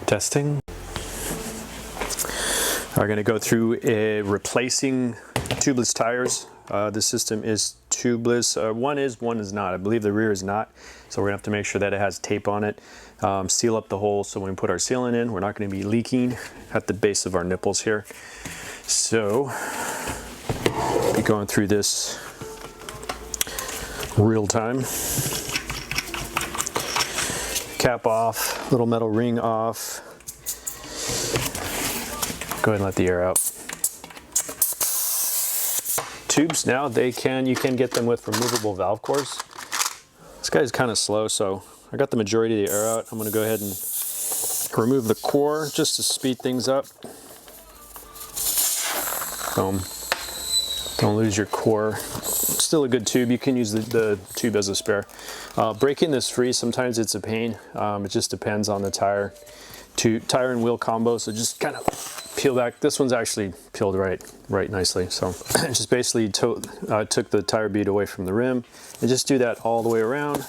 Testing. We're going to go through replacing tubeless tires. The system is tubeless. One is not. I believe the rear is not. So we're going to have to make sure that it has tape on it. Seal up the hole so when we put our sealant in, we're not going to be leaking at the base of our nipples here. So, be going through this real time. Cap off, little metal ring off. Go ahead and let the air out. Tubes now, you can get them with removable valve cores. This guy's kind of slow, so I got the majority of the air out. I'm going to go ahead and remove the core just to speed things up. Boom. Don't lose your core. Still a good tube. You can use the tube as a spare. Breaking this free, sometimes it's a pain. It just depends on the tire and wheel combo. So just kind of peel back. This one's actually peeled right nicely. So just basically took the tire bead away from the rim and just do that all the way around.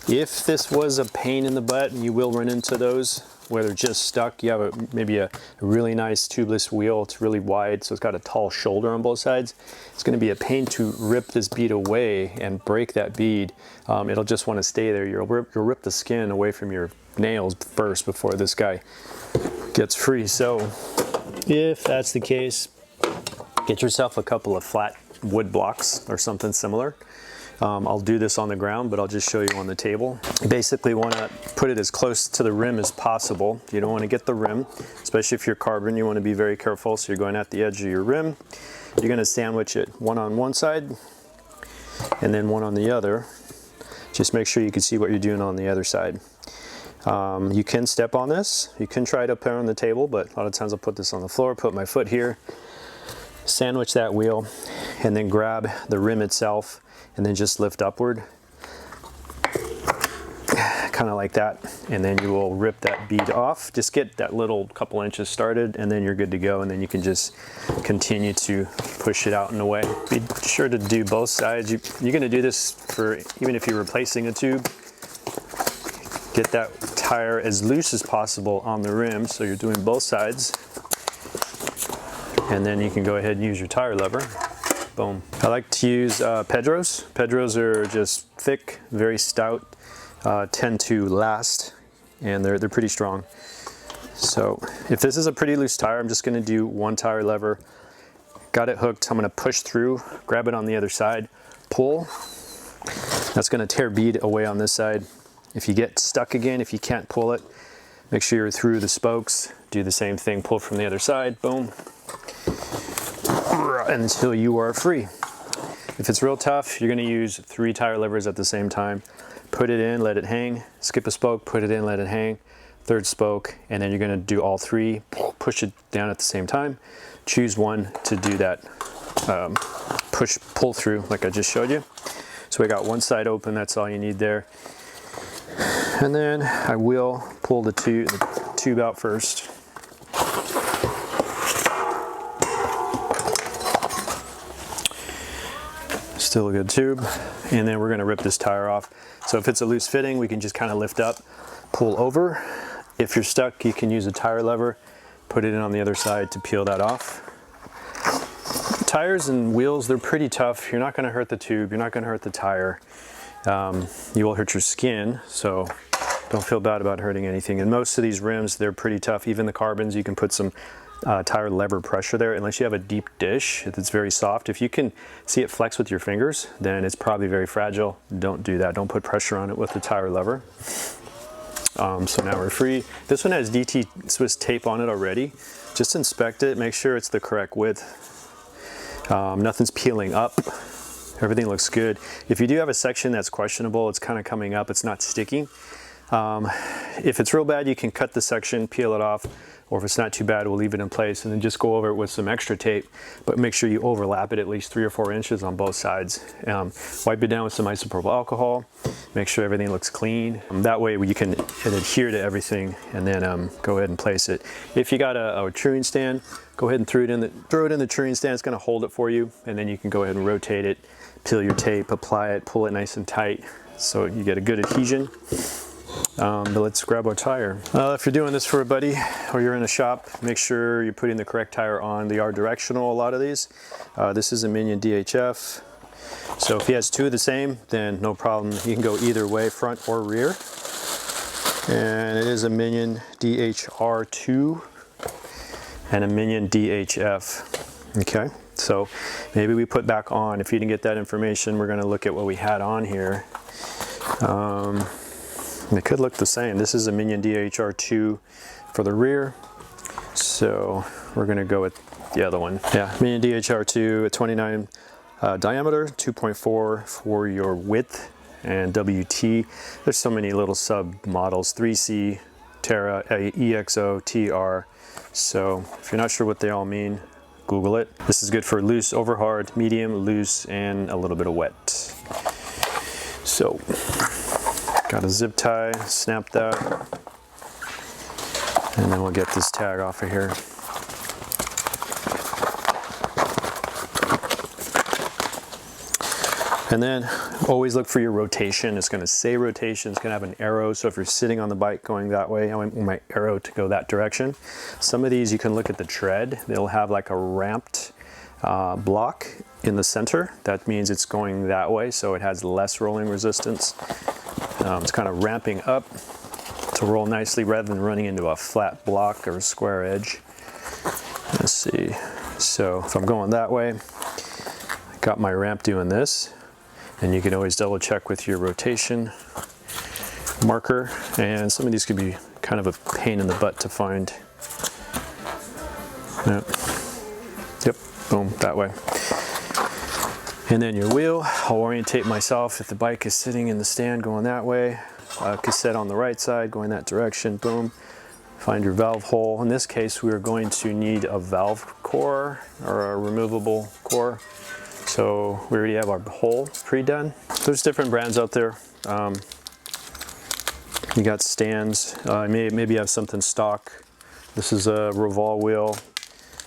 If this was a pain in the butt, and you will run into those where they're just stuck, you have maybe a really nice tubeless wheel. It's really wide, so it's got a tall shoulder on both sides. It's going to be a pain to rip this bead away and break that bead. It'll just want to stay there. You'll rip the skin away from your nails first before this guy gets free. So if that's the case, get yourself a couple of flat wood blocks or something similar. I'll do this on the ground, but I'll just show you on the table. You basically want to put it as close to the rim as possible. You don't want to get the rim, especially if you're carbon. You want to be very careful. So you're going at the edge of your rim. You're going to sandwich it, one on one side and then one on the other. Just make sure you can see what you're doing on the other side. You can step on this. You can try it up there on the table, but a lot of times I'll put this on the floor, put my foot here, sandwich that wheel, and then grab the rim itself and then just lift upward, kind of like that, and then you will rip that bead off. Just get that little couple inches started and then you're good to go, and then you can just continue to push it out and away. Be sure to do both sides. You're going to do this for even if you're replacing a tube. Get that tire as loose as possible on the rim, so you're doing both sides, and then you can go ahead and use your tire lever. Boom. I like to use Pedros. Pedros are just thick, very stout, tend to last, and they're pretty strong. So if this is a pretty loose tire, I'm just going to do one tire lever. Got it hooked. I'm going to push through, grab it on the other side, pull. That's going to tear bead away on this side. If you get stuck again, if you can't pull it, make sure you're through the spokes. Do the same thing, pull from the other side, boom, until you are free. If it's real tough, you're going to use 3 tire levers at the same time. Put it in, let it hang, skip a spoke, put it in, let it hang, 3rd spoke, and then you're going to do all 3, push it down at the same time. Choose one to do that pull through like I just showed you. So we got one side open, that's all you need there. And then I will pull the tube out first. Still a good tube. And then we're going to rip this tire off. So if it's a loose fitting, we can just kind of lift up, pull over. If you're stuck, you can use a tire lever, put it in on the other side to peel that off. Tires and wheels, they're pretty tough. You're not going to hurt the tube. You're not going to hurt the tire. You will hurt your skin, so don't feel bad about hurting anything. And most of these rims, they're pretty tough. Even the carbons, you can put some tire lever pressure there. Unless you have a deep dish that's very soft, if you can see it flex with your fingers, then it's probably very fragile. Don't do that. Don't put pressure on it with the tire lever. So now we're free. This one has DT Swiss tape on it already. Just inspect it, make sure it's the correct width. Nothing's peeling up. Everything looks good. If you do have a section that's questionable, it's kind of coming up, it's not sticking. If it's real bad, you can cut the section, peel it off, or if it's not too bad, we'll leave it in place and then just go over it with some extra tape, but make sure you overlap it at least 3 or 4 inches on both sides. Wipe it down with some isopropyl alcohol, make sure everything looks clean. That way you can adhere to everything, and then go ahead and place it. If you got a truing stand, go ahead and throw it in the truing stand. It's going to hold it for you, and then you can go ahead and rotate it, peel your tape, apply it, pull it nice and tight so you get a good adhesion. But let's grab our tire. If you're doing this for a buddy or you're in a shop, make sure you're putting the correct tire on. They are directional, a lot of these. This is a Minion DHF. So if he has two of the same, then no problem. You can go either way, front or rear. And it is a Minion DHR2 and a Minion DHF. Okay, so maybe we put back on. If you didn't get that information, we're going to look at what we had on here. It could look the same. This is a Minion DHR2 for the rear. So we're going to go with the other one. Yeah, Minion DHR2 at 29 diameter, 2.4 for your width, and WT. There's so many little sub models, 3C, Terra, EXO, TR. So if you're not sure what they all mean, Google it. This is good for loose, over hard, medium, loose, and a little bit of wet. So got a zip tie, snap that, and then we'll get this tag off of here. And then always look for your rotation. It's going to say rotation. It's going to have an arrow. So if you're sitting on the bike going that way, I want my arrow to go that direction. Some of these you can look at the tread. They'll have like a ramped block in the center. That means it's going that way, so it has less rolling resistance. It's kind of ramping up to roll nicely rather than running into a flat block or a square edge. Let's see. So if I'm going that way, I got my ramp doing this. And you can always double check with your rotation marker. And some of these could be kind of a pain in the butt to find. Yep, boom, that way. And then your wheel, I'll orientate myself if the bike is sitting in the stand going that way. Cassette on the right side, going that direction, boom. Find your valve hole. In this case, we are going to need a valve core or a removable core. So we already have our hole pre-done. There's different brands out there. You got stands, maybe you have something stock. This is a Revol wheel.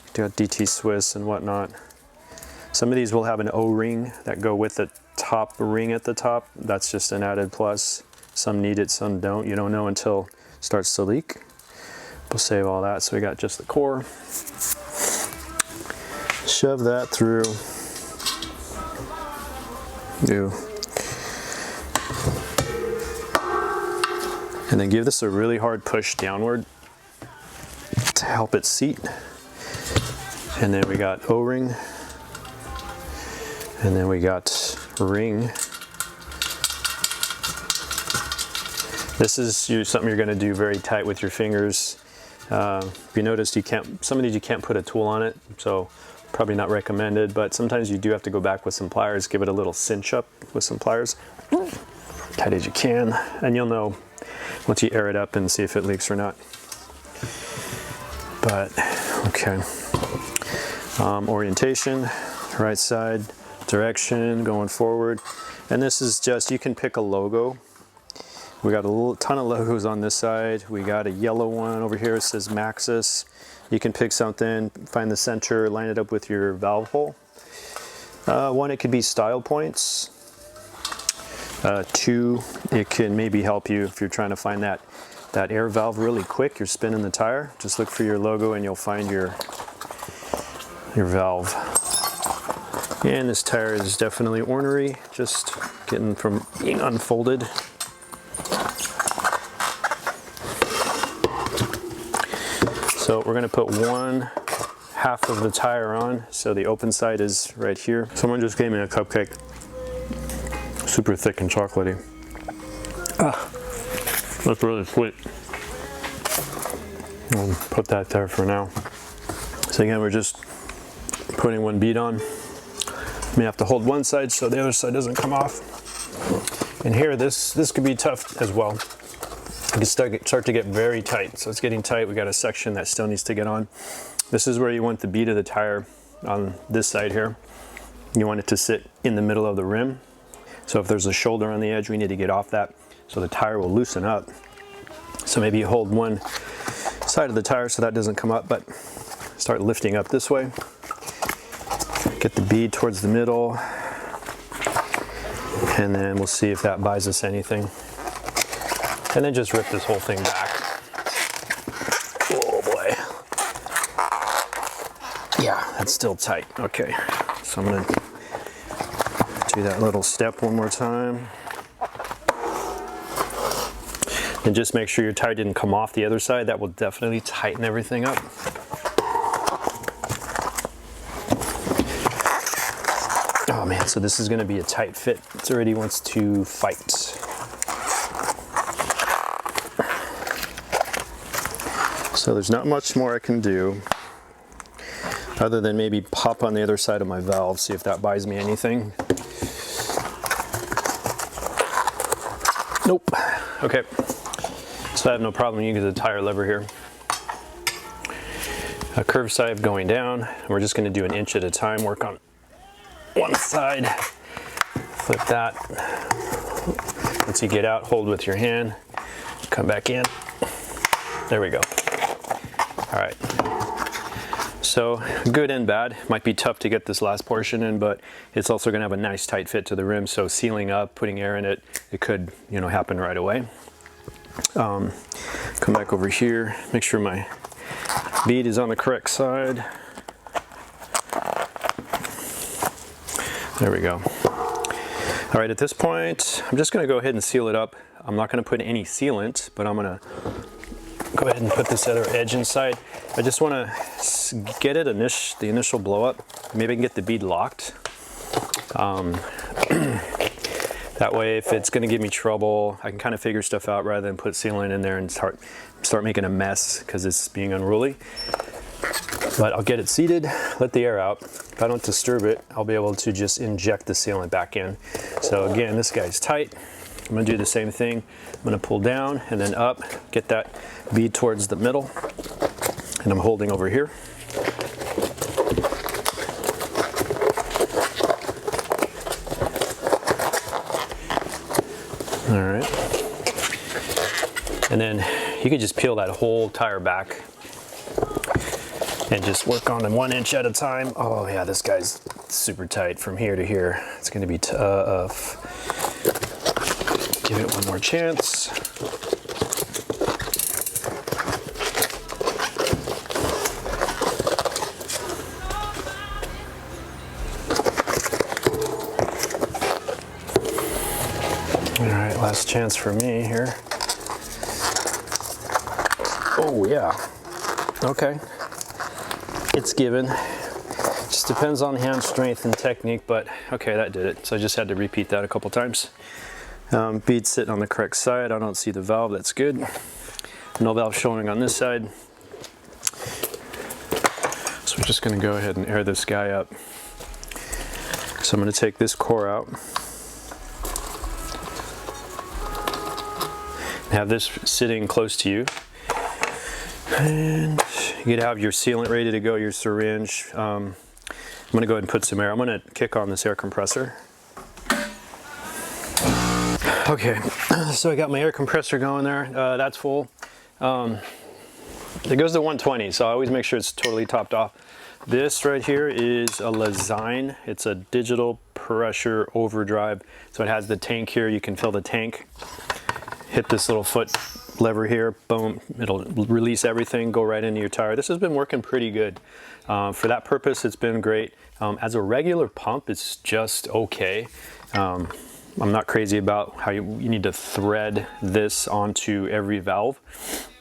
You got DT Swiss and whatnot. Some of these will have an O-ring that go with the top ring at the top. That's just an added plus. Some need it, some don't. You don't know until it starts to leak. We'll save all that. So we got just the core. Shove that through. And then give this a really hard push downward to help it seat. And then we got O-ring, and then we got ring. This is something you're going to do very tight with your fingers. If you noticed, some of these you can't put a tool on it, so probably not recommended, but sometimes you do have to go back with some pliers, give it a little cinch up with some pliers, tight as you can, and you'll know once you air it up and see if it leaks or not. But, okay. Orientation, right side, direction, going forward. And this is just, you can pick a logo. We got a ton of logos on this side. We got a yellow one over here, it says Maxxis. You can pick something, find the center, line it up with your valve hole. One, it could be style points. Two, it can maybe help you if you're trying to find that air valve really quick. You're spinning the tire. Just look for your logo and you'll find your valve. And this tire is definitely ornery, just getting from being unfolded. So we're gonna put 1/2 of the tire on, so the open side is right here. Someone just gave me a cupcake, super thick and chocolatey. Ah, that's really sweet. I'll put that there for now. So again, we're just putting one bead on. You may have to hold one side so the other side doesn't come off. And here, this could be tough as well. It can start to get very tight. So it's getting tight. We got a section that still needs to get on. This is where you want the bead of the tire on this side here. You want it to sit in the middle of the rim. So if there's a shoulder on the edge, we need to get off that so the tire will loosen up. So maybe you hold one side of the tire so that doesn't come up, but start lifting up this way. Get the bead towards the middle, and then we'll see if that buys us anything. And then just rip this whole thing back. Oh boy. Yeah, that's still tight. Okay, so I'm gonna do that little step one more time. And just make sure your tire didn't come off the other side. That will definitely tighten everything up. Oh man, so this is gonna be a tight fit. It already wants to fight. So there's not much more I can do other than maybe pop on the other side of my valve, see if that buys me anything. Nope. Okay. So I have no problem using the tire lever here. A curved side going down. We're just going to do an inch at a time. Work on one side. Flip that. Once you get out, hold with your hand. Come back in. There we go. All right. So good and bad. Might be tough to get this last portion in, but it's also going to have a nice tight fit to the rim. So sealing up, putting air in it, it could, you know, happen right away. Come back over here, make sure my bead is on the correct side. There we go. All right, at this point, I'm just gonna go ahead and seal it up. I'm not gonna put any sealant, but I'm gonna go ahead and put this other edge inside. I just wanna get it the initial blow up. Maybe I can get the bead locked. That way, if it's gonna give me trouble, I can kind of figure stuff out rather than put sealant in there and start making a mess because it's being unruly. But I'll get it seated, let the air out. If I don't disturb it, I'll be able to just inject the sealant back in. So again, this guy's tight. I'm gonna do the same thing. I'm gonna pull down and then up, get that bead towards the middle. And I'm holding over here. All right. And then you can just peel that whole tire back and just work on them 1 inch at a time. Oh yeah, this guy's super tight from here to here. It's gonna be tough. Give it one more chance. All right, last chance for me here. Oh yeah, okay. It's given. Just depends on hand strength and technique, but okay, that did it. So I just had to repeat that a couple times. Bead sitting on the correct side. I don't see the valve, that's good. No valve showing on this side. So we're just gonna go ahead and air this guy up. So I'm gonna take this core out. Have this sitting close to you. And you'd have your sealant ready to go, your syringe. I'm gonna go ahead and put some air. I'm gonna kick on this air compressor. Okay, so I got my air compressor going there. That's full. It goes to 120, so I always make sure it's totally topped off. This right here is a Lezyne. It's a digital pressure overdrive. So it has the tank here. You can fill the tank. Hit this little foot lever here, boom, it'll release everything, go right into your tire. This has been working pretty good. For that purpose, it's been great. As a regular pump, it's just okay. I'm not crazy about how you need to thread this onto every valve.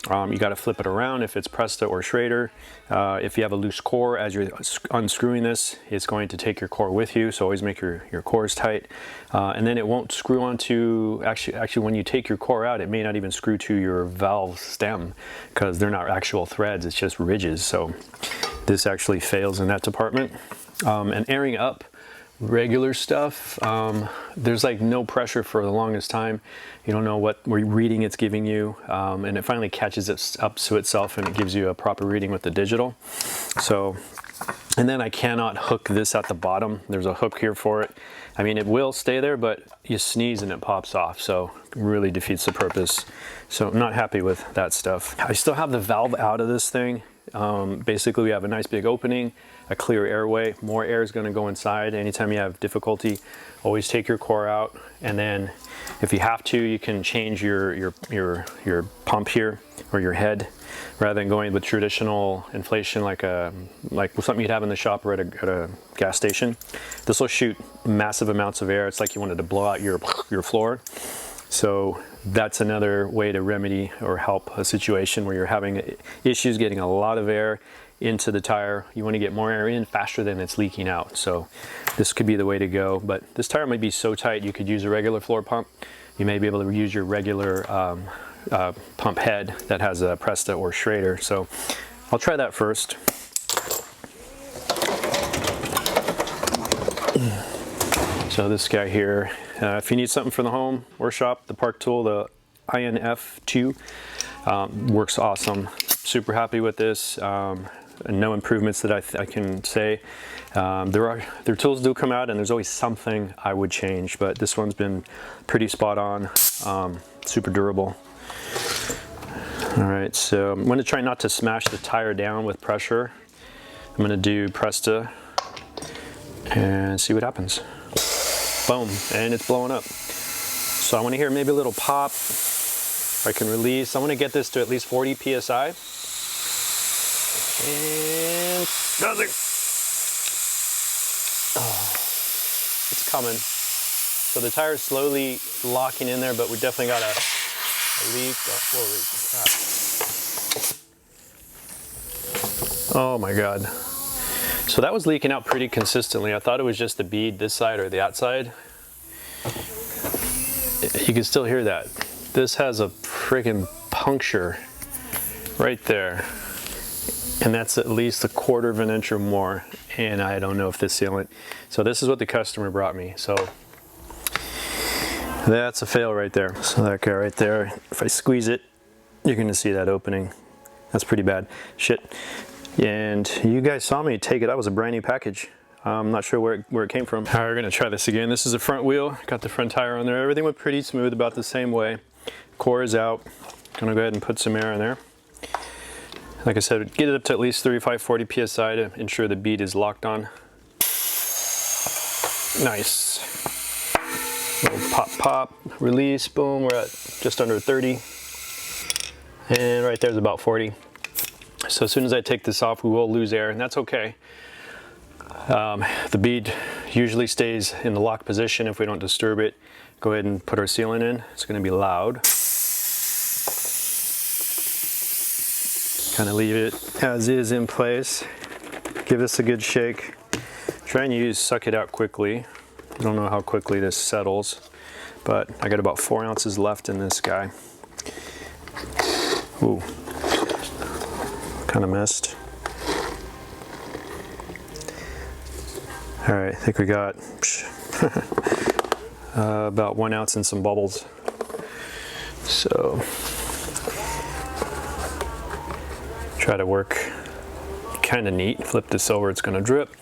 You got to flip it around if it's Presta or Schrader. If you have a loose core, as you're unscrewing this, it's going to take your core with you, so always make your cores tight. And then it won't screw onto, actually when you take your core out, it may not even screw to your valve stem because they're not actual threads, it's just ridges. So this actually fails in that department. And airing up regular stuff, there's like no pressure for the longest time. You don't know what reading it's giving you, and it finally catches it up to itself and it gives you a proper reading with the digital. So, and then I cannot hook this at the bottom. There's a hook here for it. I mean, it will stay there, but you sneeze and it pops off, so it really defeats the purpose. So I'm not happy with that stuff. I still have the valve out of this thing. Basically, we have a nice big opening, a clear airway. More air is going to go inside. Anytime you have difficulty, always take your core out, and then if you have to, you can change your pump here or your head, rather than going with traditional inflation like something you'd have in the shop or at a gas station. This will shoot massive amounts of air. It's like you wanted to blow out your floor. So that's another way to remedy or help a situation where you're having issues getting a lot of air into the tire. You want to get more air in faster than it's leaking out. So this could be the way to go. But this tire might be so tight you could use a regular floor pump. You may be able to use your regular pump head that has a Presta or Schrader. So I'll try that first. So this guy here, if you need something for the home or shop, the Park Tool, the INF2, works awesome. Super happy with this. No improvements that I can say. Their tools do come out and there's always something I would change, but this one's been pretty spot on, super durable. All right, so I'm going to try not to smash the tire down with pressure. I'm going to do Presta and see what happens. Boom, and it's blowing up. So I want to hear maybe a little pop. I can release. I want to get this to at least 40 psi. And does it? Oh, it's coming. So the tire is slowly locking in there, but we definitely got a leak. Oh my God. So that was leaking out pretty consistently. I thought it was just the bead this side or the outside. You can still hear that. This has a freaking puncture right there. And that's at least 1/4 of an inch or more. And I don't know if this sealant. So this is what the customer brought me. So that's a fail right there. So that guy right there, if I squeeze it, you're gonna see that opening. That's pretty bad. Shit. And you guys saw me take it. That was a brand new package. I'm not sure where it came from. All right, we're gonna try this again. This is the front wheel. Got the front tire on there. Everything went pretty smooth, about the same way. Core is out. Gonna go ahead and put some air in there. Like I said, get it up to at least 35-40 psi to ensure the bead is locked on. Nice. Little pop, pop, release, boom. We're at just under 30. And right there's about 40. So as soon as I take this off, we will lose air, and that's okay. The bead usually stays in the lock position if we don't disturb it. Go ahead and put our sealant in. It's going to be loud. Kind of leave it as is in place. Give this a good shake. Try and suck it out quickly. I don't know how quickly this settles, but I got about 4 ounces left in this guy. Ooh. Kind of missed. All right, I think we got about 1 ounce and some bubbles. So try to work kind of neat. Flip this over, it's going to drip.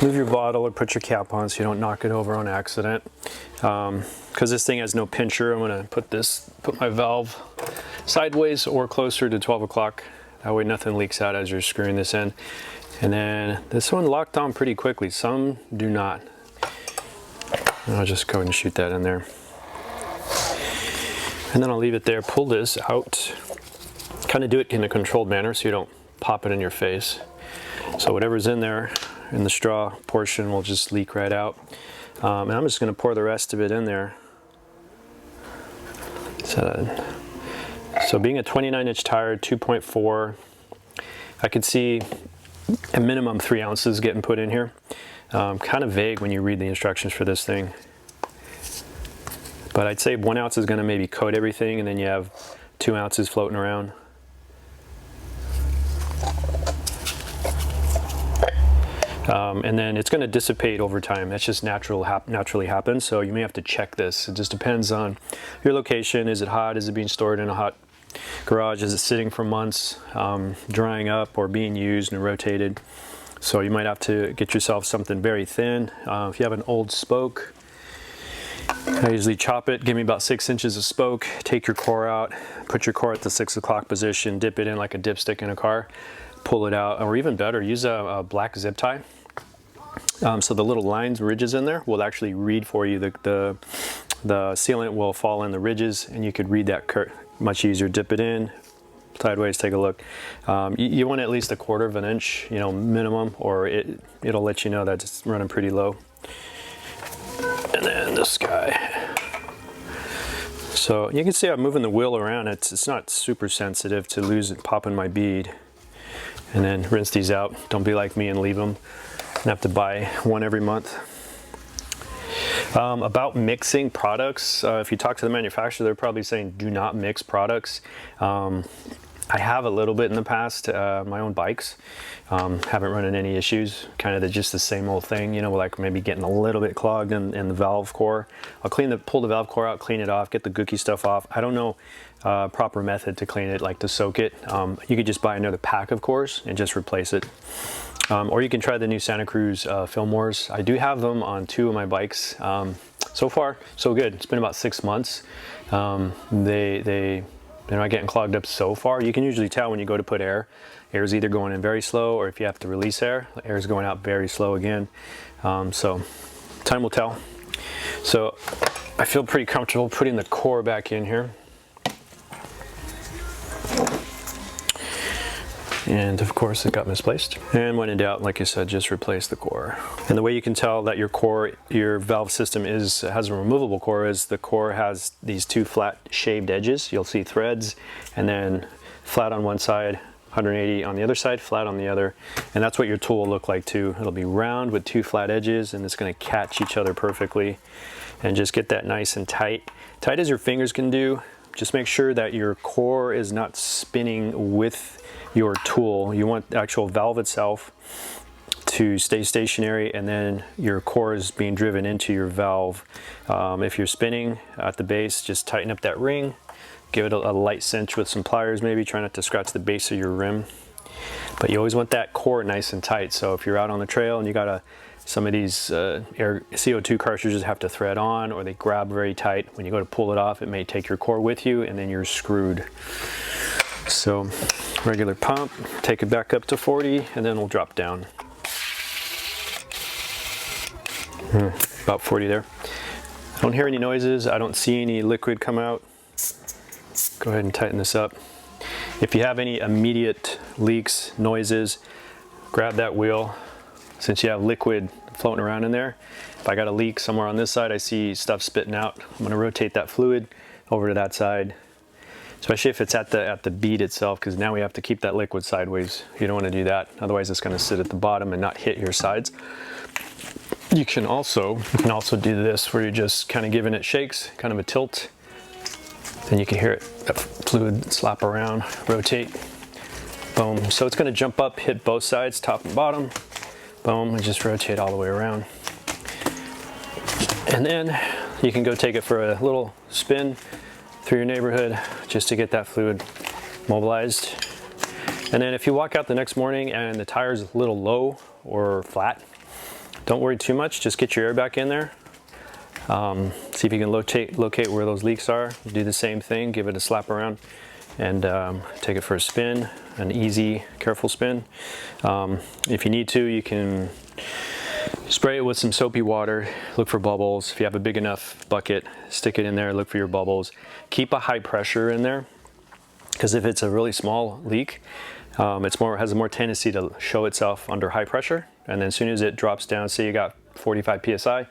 Move your bottle or put your cap on so you don't knock it over on accident. Because this thing has no pincher, I'm going to put my valve sideways or closer to 12 o'clock. That way nothing leaks out as you're screwing this in. And then this one locked on pretty quickly. Some do not. I'll just go ahead and shoot that in there. And then I'll leave it there, pull this out. Kind of do it in a controlled manner so you don't pop it in your face. So whatever's in there, in the straw portion, will just leak right out. And I'm just going to pour the rest of it in there. So being a 29-inch tire, 2.4, I could see a minimum 3 ounces getting put in here. Kind of vague when you read the instructions for this thing. But I'd say 1 ounce is going to maybe coat everything, and then you have 2 ounces floating around. And then it's going to dissipate over time. That's just naturally happens. So you may have to check this. It just depends on your location. Is it hot? Is it being stored in a hot garage? Is it sitting for months, drying up, or being used and rotated? So you might have to get yourself something very thin. If you have an old spoke, I usually chop it. Give me about 6 inches of spoke. Take your core out. Put your core at the 6 o'clock position. Dip it in like a dipstick in a car. pull it out, or even better, use a black zip tie. So the little lines, ridges in there will actually read for you. The sealant will fall in the ridges, and you could read that much easier. Dip it in sideways, take a look. You want at least 1/4 of an inch, you know, minimum, or it'll let you know that it's running pretty low. And then this guy. So you can see I'm moving the wheel around. It's not super sensitive to popping my bead. And then rinse these out. Don't be like me and leave them. And have to buy one every month. About mixing products, if you talk to the manufacturer, they're probably saying do not mix products. I have a little bit in the past, my own bikes. Haven't run into any issues. Kind of just the same old thing, you know, like maybe getting a little bit clogged in the valve core. I'll pull the valve core out, clean it off, get the gooky stuff off. I don't know proper method to clean it, like to soak it. You could just buy another pack of cores and just replace it. Or you can try the new Santa Cruz Fillmores. I do have them on 2 of my bikes. So far, so good. It's been about 6 months. They're not getting clogged up so far. You can usually tell when you go to put air. Air's either going in very slow, or if you have to release air, air's going out very slow again. So time will tell. So I feel pretty comfortable putting the core back in here. And of course it got misplaced. And when in doubt, like I said, just replace the core. And the way you can tell that your valve system has a removable core is the core has these 2 flat shaved edges. You'll see threads, and then flat on one side, 180 on the other side, flat on the other. And that's what your tool will look like too. It'll be round with 2 flat edges, and it's gonna catch each other perfectly. And just get that nice and tight. Tight as your fingers can do. Just make sure that your core is not spinning with your tool. You want the actual valve itself to stay stationary, and then your core is being driven into your valve. If you're spinning at the base, just tighten up that ring, give it a light cinch with some pliers maybe, try not to scratch the base of your rim. But you always want that core nice and tight. So if you're out on the trail and you got some of these CO2 cartridges have to thread on, or they grab very tight, when you go to pull it off, it may take your core with you, and then you're screwed. So regular pump, take it back up to 40, and then we'll drop down. About 40 there. I don't hear any noises. I don't see any liquid come out. Go ahead and tighten this up. If you have any immediate leaks, noises, grab that wheel. Since you have liquid floating around in there, if I got a leak somewhere on this side, I see stuff spitting out, I'm gonna rotate that fluid over to that side. Especially if it's at the bead itself, because now we have to keep that liquid sideways. You don't want to do that, otherwise it's going to sit at the bottom and not hit your sides. You can also do this, where you're just kind of giving it shakes, kind of a tilt. Then you can hear it, that fluid slap around, rotate, boom. So it's going to jump up, hit both sides, top and bottom, boom, and just rotate all the way around. And then you can go take it for a little spin through your neighborhood just to get that fluid mobilized. And then if you walk out the next morning and the tire's a little low or flat, don't worry too much, just get your air back in there. See if you can locate where those leaks are. Do the same thing, give it a slap around, and take it for a spin, an easy, careful spin. If you need to, you can spray it with some soapy water, look for bubbles. If you have a big enough bucket, stick it in there, look for your bubbles. Keep a high pressure in there, because if it's a really small leak, it has more tendency to show itself under high pressure. And then as soon as it drops down, say you got 45 PSI,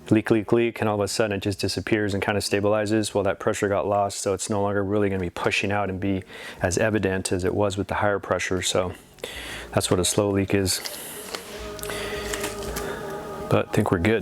leak, and all of a sudden it just disappears and kind of stabilizes. Well, that pressure got lost, so it's no longer really going to be pushing out and be as evident as it was with the higher pressure. So that's what a slow leak is. But I think we're good.